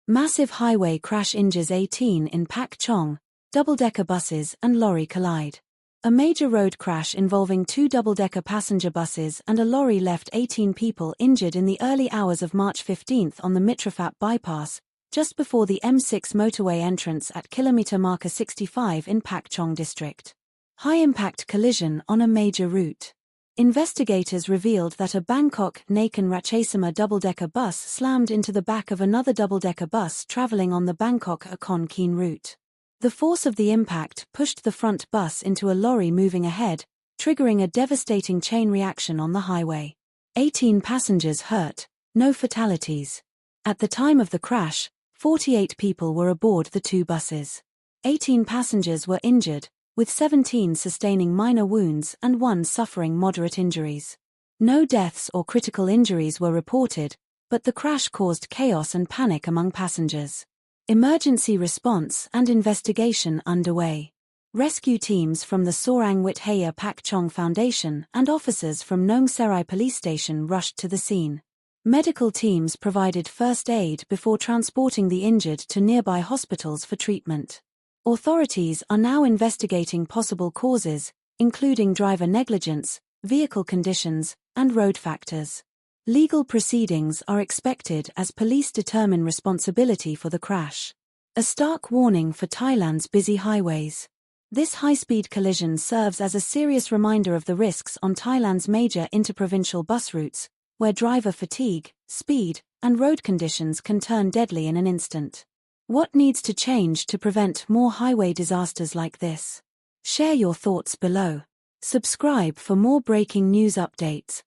Massive highway crash injures 18 in Pak Chong, double-decker buses and lorry collide. A major road crash involving two double-decker passenger buses and a lorry left 18 people injured in the early hours of March 15 on the Mittraphap Bypass, just before the M6 motorway entrance at kilometer marker 65 in Pak Chong district. High-impact collision on a major route. Investigators revealed that a Bangkok Nakhon Ratchasima double-decker bus slammed into the back of another double-decker bus traveling on the Bangkok-Khon Kaen route. The force of the impact pushed the front bus into a lorry moving ahead, triggering a devastating chain reaction on the highway. 18 passengers hurt, no fatalities. At the time of the crash, 48 people were aboard the two buses. 18 passengers were injured, with 17 sustaining minor wounds and 1 suffering moderate injuries. No deaths or critical injuries were reported, but the crash caused chaos and panic among passengers. Emergency response and investigation underway. Rescue teams from the Sorang Withaya Pak Chong Foundation and officers from Nong Serai police station rushed to the scene. Medical teams provided first aid before transporting the injured to nearby hospitals for treatment. Authorities are now investigating possible causes, including driver negligence, vehicle conditions, and road factors. Legal proceedings are expected as police determine responsibility for the crash. A stark warning for Thailand's busy highways. This high-speed collision serves as a serious reminder of the risks on Thailand's major interprovincial bus routes, where driver fatigue, speed, and road conditions can turn deadly in an instant. What needs to change to prevent more highway disasters like this? Share your thoughts below. Subscribe for more breaking news updates.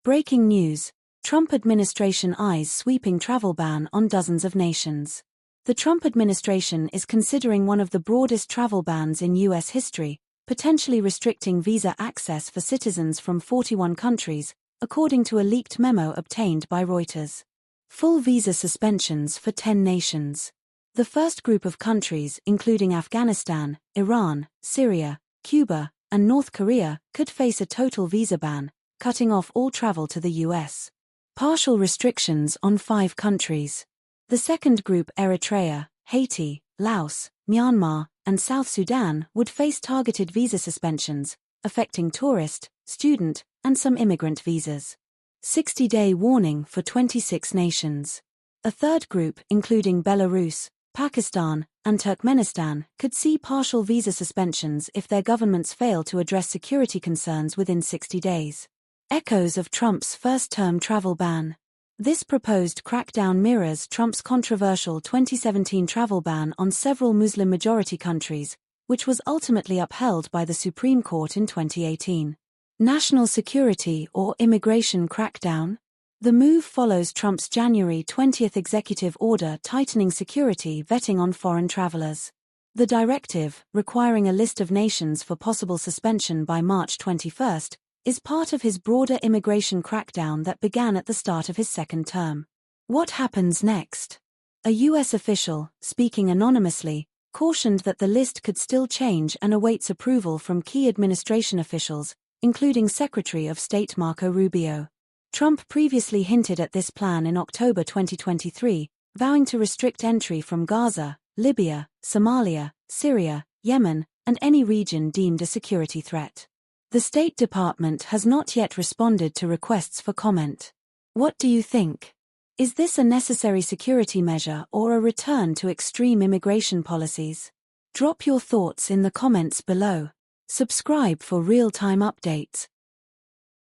Breaking news: Trump administration eyes sweeping travel ban on dozens of nations. The Trump administration is considering one of the broadest travel bans in U.S. history, potentially restricting visa access for citizens from 41 countries, according to a leaked memo obtained by Reuters. Full visa suspensions for 10 nations. The first group of countries, including Afghanistan, Iran, Syria, Cuba, and North Korea, could face a total visa ban, cutting off all travel to the U.S. Partial restrictions on 5 countries. The second group, Eritrea, Haiti, Laos, Myanmar, and South Sudan, would face targeted visa suspensions, affecting tourist, student, and some immigrant visas. 60-day warning for 26 nations. A third group, including Belarus, Pakistan, and Turkmenistan, could see partial visa suspensions if their governments fail to address security concerns within 60 days. Echoes of Trump's first-term travel ban. This proposed crackdown mirrors Trump's controversial 2017 travel ban on several Muslim-majority countries, which was ultimately upheld by the Supreme Court in 2018. National security or immigration crackdown? The move follows Trump's January 20 executive order tightening security vetting on foreign travelers. The directive, requiring a list of nations for possible suspension by March 21, is part of his broader immigration crackdown that began at the start of his second term. What happens next? A U.S. official, speaking anonymously, cautioned that the list could still change and awaits approval from key administration officials, including Secretary of State Marco Rubio. Trump previously hinted at this plan in October 2023, vowing to restrict entry from Gaza, Libya, Somalia, Syria, Yemen, and any region deemed a security threat. The State Department has not yet responded to requests for comment. What do you think? Is this a necessary security measure or a return to extreme immigration policies? Drop your thoughts in the comments below. Subscribe for real-time updates.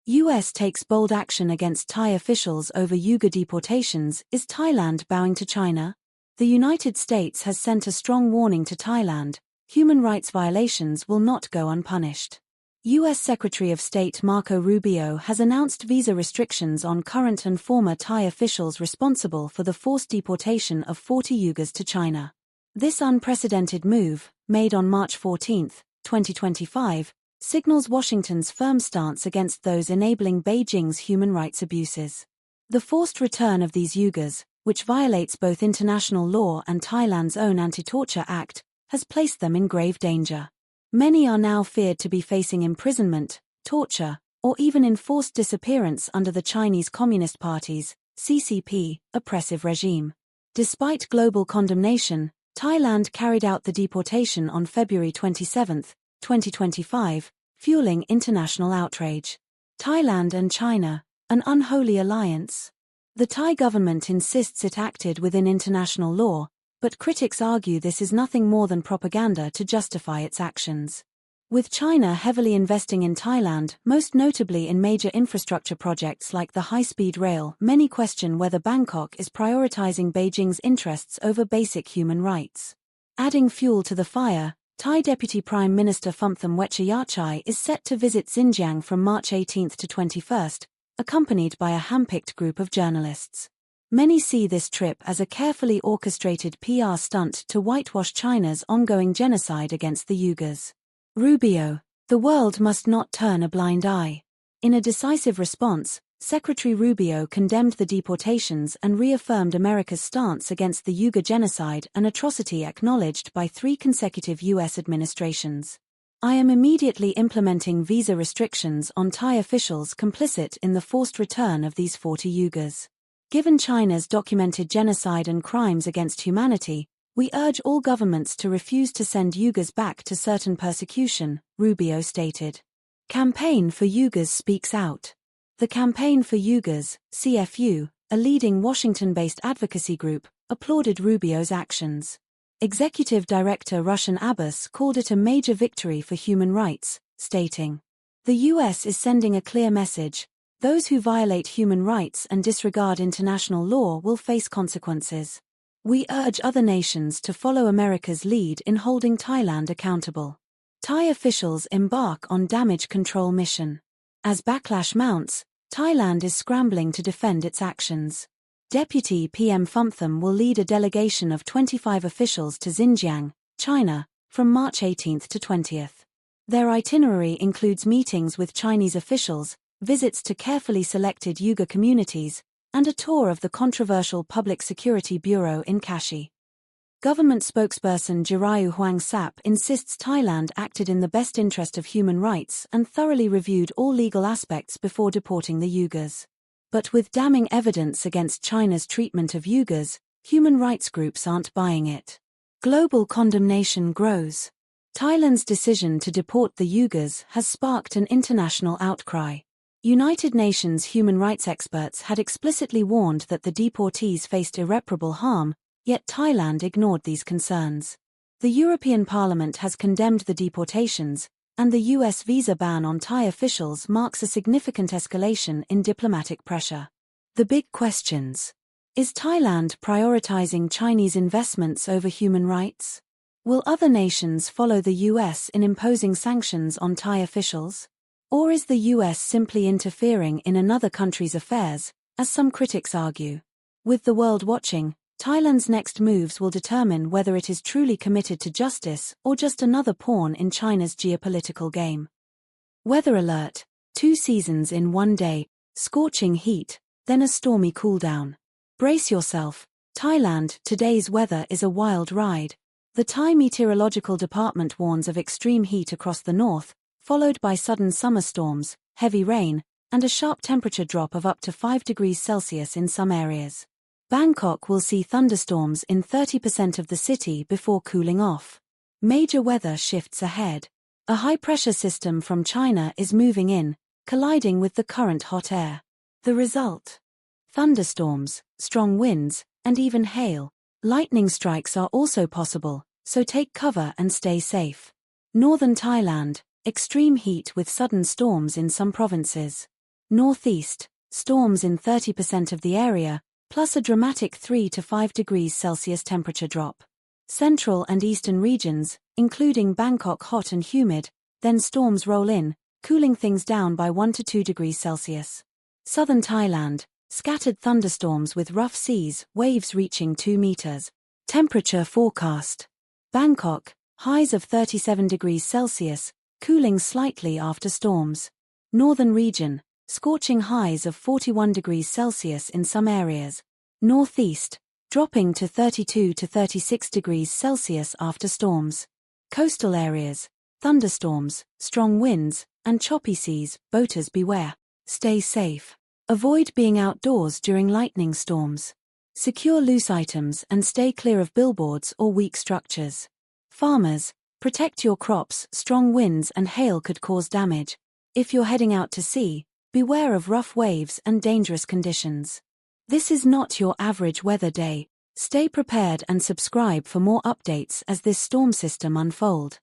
U.S. takes bold action against Thai officials over Uyghur deportations. Is Thailand bowing to China? The United States has sent a strong warning to Thailand: human rights violations will not go unpunished. U.S. Secretary of State Marco Rubio has announced visa restrictions on current and former Thai officials responsible for the forced deportation of 40 Uyghurs to China. This unprecedented move, made on March 14, 2025, signals Washington's firm stance against those enabling Beijing's human rights abuses. The forced return of these Uyghurs, which violates both international law and Thailand's own Anti-Torture Act, has placed them in grave danger. Many are now feared to be facing imprisonment, torture, or even enforced disappearance under the Chinese Communist Party's (CCP) oppressive regime. Despite global condemnation, Thailand carried out the deportation on February 27, 2025, fueling international outrage. Thailand and China, an unholy alliance. The Thai government insists it acted within international law, but critics argue this is nothing more than propaganda to justify its actions. With China heavily investing in Thailand, most notably in major infrastructure projects like the high-speed rail, many question whether Bangkok is prioritizing Beijing's interests over basic human rights. Adding fuel to the fire, Thai Deputy Prime Minister Phumtham Wechayachai is set to visit Xinjiang from March 18 to 21, accompanied by a handpicked group of journalists. Many see this trip as a carefully orchestrated PR stunt to whitewash China's ongoing genocide against the Uyghurs. Rubio, the world must not turn a blind eye. In a decisive response, Secretary Rubio condemned the deportations and reaffirmed America's stance against the Uyghur genocide, an atrocity acknowledged by 3 consecutive U.S. administrations. I am immediately implementing visa restrictions on Thai officials complicit in the forced return of these 40 Uyghurs. Given China's documented genocide and crimes against humanity, we urge all governments to refuse to send Uyghurs back to certain persecution, Rubio stated. Campaign for Uyghurs speaks out. The Campaign for Uyghurs, CFU, a leading Washington-based advocacy group, applauded Rubio's actions. Executive Director Rushan Abbas called it a major victory for human rights, stating, "The U.S. is sending a clear message. Those who violate human rights and disregard international law will face consequences. We urge other nations to follow America's lead in holding Thailand accountable." Thai officials embark on damage control mission. As backlash mounts, Thailand is scrambling to defend its actions. Deputy PM Phumtham will lead a delegation of 25 officials to Xinjiang, China, from March 18 to 20. Their itinerary includes meetings with Chinese officials, visits to carefully selected Uyghur communities, and a tour of the controversial Public Security Bureau in Kashi. Government spokesperson Jirayu Hoangsap insists Thailand acted in the best interest of human rights and thoroughly reviewed all legal aspects before deporting the Uyghurs. But with damning evidence against China's treatment of Uyghurs, human rights groups aren't buying it. Global condemnation grows. Thailand's decision to deport the Uyghurs has sparked an international outcry. United Nations human rights experts had explicitly warned that the deportees faced irreparable harm, yet Thailand ignored these concerns. The European Parliament has condemned the deportations, and the U.S. visa ban on Thai officials marks a significant escalation in diplomatic pressure. The big questions. Is Thailand prioritizing Chinese investments over human rights? Will other nations follow the U.S. in imposing sanctions on Thai officials? Or is the U.S. simply interfering in another country's affairs, as some critics argue? With the world watching, Thailand's next moves will determine whether it is truly committed to justice or just another pawn in China's geopolitical game. Weather alert: 2 seasons in one day, scorching heat, then a stormy cooldown. Brace yourself, Thailand. Today's weather is a wild ride. The Thai Meteorological Department warns of extreme heat across the north, followed by sudden summer storms, heavy rain, and a sharp temperature drop of up to 5 degrees Celsius in some areas. Bangkok will see thunderstorms in 30% of the city before cooling off. Major weather shifts ahead. A high-pressure system from China is moving in, colliding with the current hot air. The result? Thunderstorms, strong winds, and even hail. Lightning strikes are also possible, so take cover and stay safe. Northern Thailand, extreme heat with sudden storms in some provinces. Northeast, storms in 30% of the area, plus a dramatic 3 to 5 degrees Celsius temperature drop. Central and eastern regions, including Bangkok, hot and humid, then storms roll in, cooling things down by 1 to 2 degrees Celsius. Southern Thailand, scattered thunderstorms with rough seas, waves reaching 2 meters. Temperature forecast. Bangkok, highs of 37 degrees Celsius, cooling slightly after storms. Northern region, scorching highs of 41 degrees Celsius in some areas. Northeast, dropping to 32 to 36 degrees Celsius after storms. Coastal areas, thunderstorms, strong winds, and choppy seas. Boaters beware. Stay safe. Avoid being outdoors during lightning storms. Secure loose items and stay clear of billboards or weak structures. Farmers, protect your crops. Strong winds and hail could cause damage. If you're heading out to sea, beware of rough waves and dangerous conditions. This is not your average weather day. Stay prepared and subscribe for more updates as this storm system unfolds.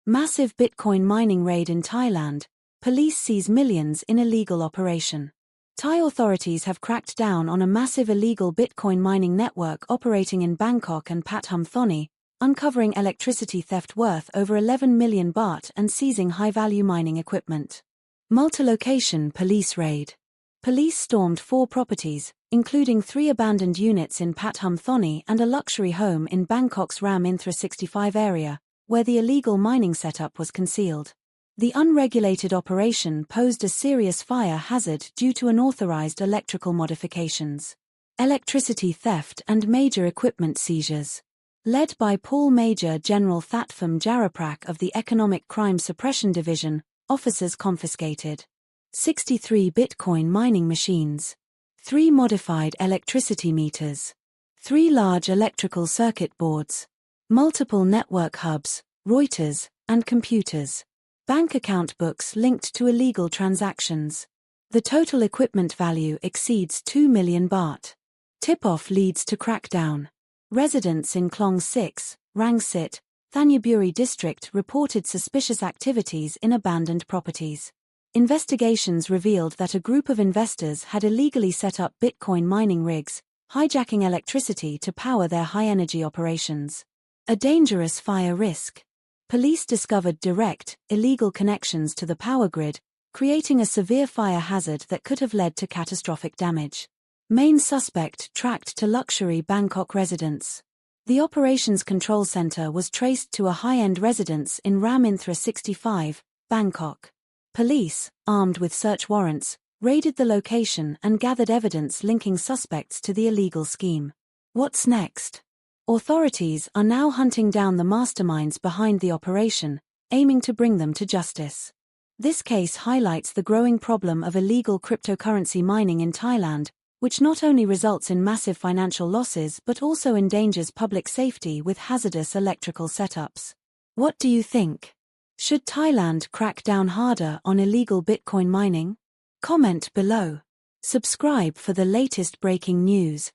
Massive Bitcoin mining raid in Thailand. Police seize millions in illegal operation. Thai authorities have cracked down on a massive illegal Bitcoin mining network operating in Bangkok and Pathum Thani, uncovering electricity theft worth over 11 million baht and seizing high-value mining equipment. Multi-location police raid. Police stormed 4 properties, including 3 abandoned units in Pathum Thani and a luxury home in Bangkok's Ram Inthra 65 area, where the illegal mining setup was concealed. The unregulated operation posed a serious fire hazard due to unauthorized electrical modifications, electricity theft and major equipment seizures. Led by Paul Major General Thatpham Jaraprak of the Economic Crime Suppression Division, officers confiscated 63 Bitcoin mining machines, 3 modified electricity meters, 3 large electrical circuit boards, multiple network hubs, routers, and computers. Bank account books linked to illegal transactions. The total equipment value exceeds 2 million baht. Tip-off leads to crackdown. Residents in Klong 6, Rangsit, Thanyaburi district reported suspicious activities in abandoned properties. Investigations revealed that a group of investors had illegally set up Bitcoin mining rigs, hijacking electricity to power their high-energy operations. A dangerous fire risk. Police discovered direct, illegal connections to the power grid, creating a severe fire hazard that could have led to catastrophic damage. Main suspect tracked to luxury Bangkok residence. The operations control center was traced to a high-end residence in Ram Inthra 65, Bangkok. Police, armed with search warrants, raided the location and gathered evidence linking suspects to the illegal scheme. What's next? Authorities are now hunting down the masterminds behind the operation, aiming to bring them to justice. This case highlights the growing problem of illegal cryptocurrency mining in Thailand, which not only results in massive financial losses but also endangers public safety with hazardous electrical setups. What do you think? Should Thailand crack down harder on illegal Bitcoin mining? Comment below. Subscribe for the latest breaking news.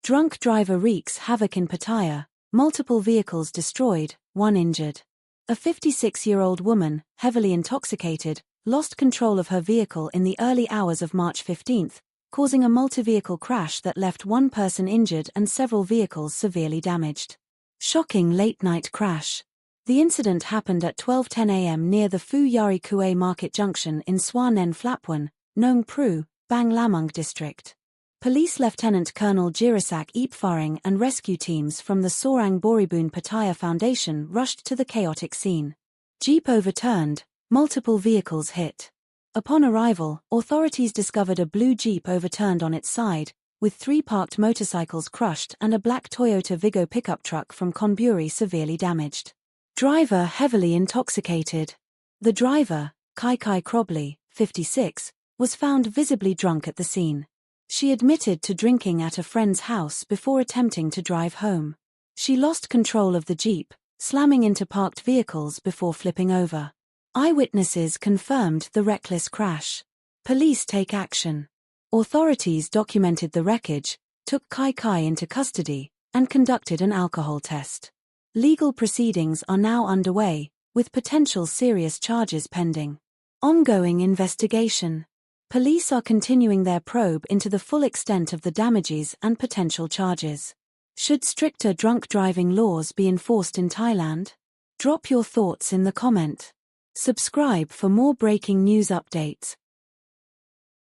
Drunk driver wreaks havoc in Pattaya, multiple vehicles destroyed, 1 injured. A 56-year-old woman, heavily intoxicated, lost control of her vehicle in the early hours of March 15, causing a multi-vehicle crash that left 1 person injured and several vehicles severely damaged. Shocking late-night crash. The incident happened at 12:10 a.m. near the Phu Yari Kue Market Junction in Swa Nen Phlapwan, Nong Pru, Bang Lamung district. Police Lieutenant Colonel Jirasak Eepfaring and rescue teams from the Sorang Boribun Pattaya Foundation rushed to the chaotic scene. Jeep overturned, multiple vehicles hit. Upon arrival, authorities discovered a blue Jeep overturned on its side, with 3 parked motorcycles crushed and a black Toyota Vigo pickup truck from Konburi severely damaged. Driver heavily intoxicated. The driver, Kai Crobley, 56, was found visibly drunk at the scene. She admitted to drinking at a friend's house before attempting to drive home. She lost control of the Jeep, slamming into parked vehicles before flipping over. Eyewitnesses confirmed the reckless crash. Police take action. Authorities documented the wreckage, took Kai into custody, and conducted an alcohol test. Legal proceedings are now underway, with potential serious charges pending. Ongoing investigation. Police are continuing their probe into the full extent of the damages and potential charges. Should stricter drunk driving laws be enforced in Thailand? Drop your thoughts in the comment. Subscribe for more breaking news updates.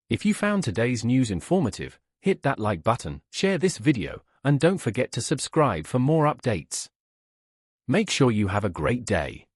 If you found today's news informative, hit that like button, share this video, and don't forget to subscribe for more updates. Make sure you have a great day.